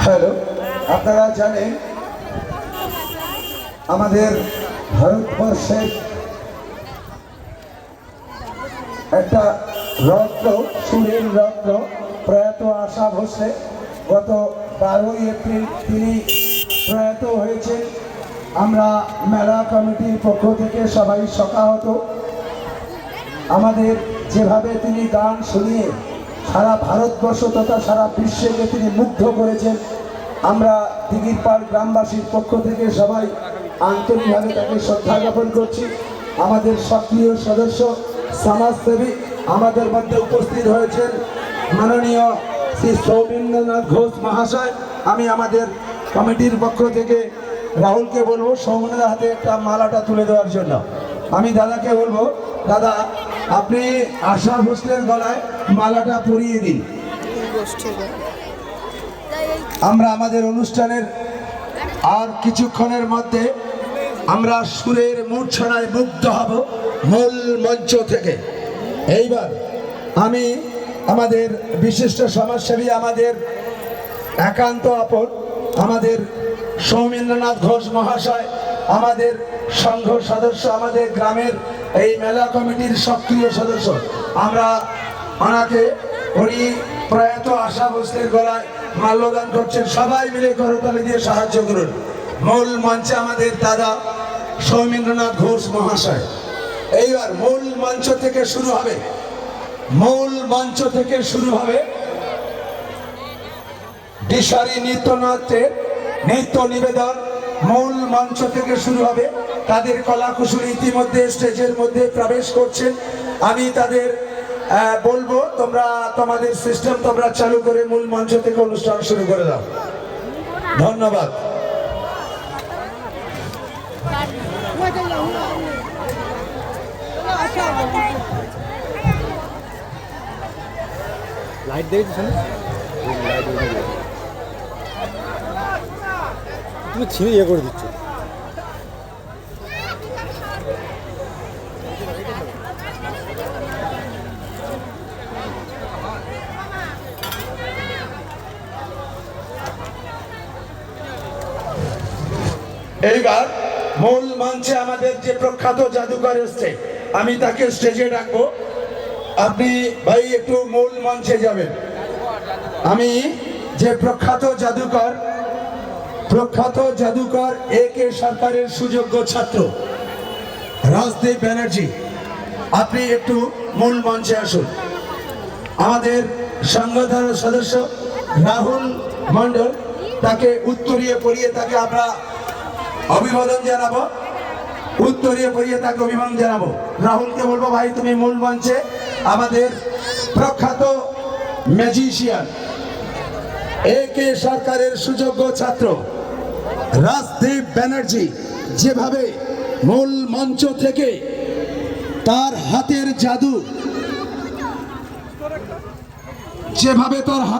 Hello, আপনারা জানেন আমাদের ভারতবর্ষের একটা রত্ন, সুরের রত্ন প্রয়াত আশা ভোসলে গত 12ই এপ্রিল তিনি প্রয়াত হয়েছেন। আমরা মেলা কমিটির পক্ষ থেকে সবাই শোকাহত। আমাদের যেভাবে তিনি গান শুনিয়ে সারা ভারতবর্ষ তথা সারা বিশ্বকে তিনি মুগ্ধ করেছেন, আমরা দিঘিরপাড় গ্রামবাসীর পক্ষ থেকে সবাই আন্তরিকভাবে তাকে শ্রদ্ধা জ্ঞাপন করছি। আমাদের সক্রিয় সদস্য সমাজসেবী আমাদের মধ্যে উপস্থিত হয়েছেন মাননীয় শ্রী সৌমেন্দ্রনাথ ঘোষ মহাশয়। আমি আমাদের কমিটির পক্ষ থেকে রাহুলকে বলবো সৌমেন্দ্রের হাতে একটা মালাটা তুলে দেওয়ার জন্য। আমি দাদাকে বলবো, দাদা আপনি আশা ভোসলের গলায় মালাটা পরিয়ে দিন। আমরা আমাদের অনুষ্ঠানের আর কিছুক্ষণের মধ্যে আমরা সুরের মূর্ছনায় মুগ্ধ হব মূল মঞ্চ থেকে। এইবার আমি আমাদের বিশিষ্ট সমাজসেবী, আমাদের একান্ত আপন, আমাদের সৌমেন্দ্রনাথ ঘোষ মহাশয়, আমাদের সংঘ সদস্য, আমাদের গ্রামের এই মেলা কমিটির সক্রিয় সদস্য, আমরা ওনাকে উনি প্রয়াত আশা ভোসলের গলায় মাল্যদান করছেন। সবাই মিলে করতালি দিয়ে সাহায্য করুন। মূল মঞ্চে আমাদের দাদা সৌমেন্দ্রনাথ ঘোষ মহাশয়। এইবার মূল মঞ্চ থেকে শুরু হবে, মূল মঞ্চ থেকে শুরু হবে দিশারি নৃত্যনাট্যের নৃত্য নিবেদন। মূল মঞ্চ থেকে শুরু হবে। তাদের কলাকুশলী ইতিমধ্যে স্টেজের মধ্যে প্রবেশ করছেন। আমি তাদের বলবো তোমরা তোমাদের সিস্টেম তোমরা চালু করে মূল মঞ্চ থেকে অনুষ্ঠান শুরু করে দাও। ধন্যবাদ। লাইট দেখেছিস তুমি ছিঁড়ে ইয়ে করে দিচ্ছ। এইবার মূল মঞ্চে আমাদের যে প্রখ্যাত জাদুকর এসছে, আমি তাকে স্টেজে ডাকবো। আপনি ভাই একটু মূল মঞ্চে যাবেন। আমি যে প্রখ্যাত জাদুকর একে সরকারের সুযোগ্য ছাত্র রাজদীপ ব্যানার্জি, আপনি একটু মূল মঞ্চে আসুন। আমাদের সংগঠন সদস্য রাহুল মন্ডল, তাকে উত্তরীয় পরিয়ে তাকে আমরা অভিবাদন জানাবো। উত্তরীয় পরিয়ে তাকে অভিবাদন জানাবো। রাহুলকে বলবো, ভাই তুমি মূল মঞ্চে। আমাদের প্রখ্যাত ম্যাজিশিয়ান একে সরকারের সুযোগ্য ছাত্র রাজদীপ ব্যানার্জি যেভাবে মূল মঞ্চ থেকে তার হাতের জাদু, যেভাবে তার হাত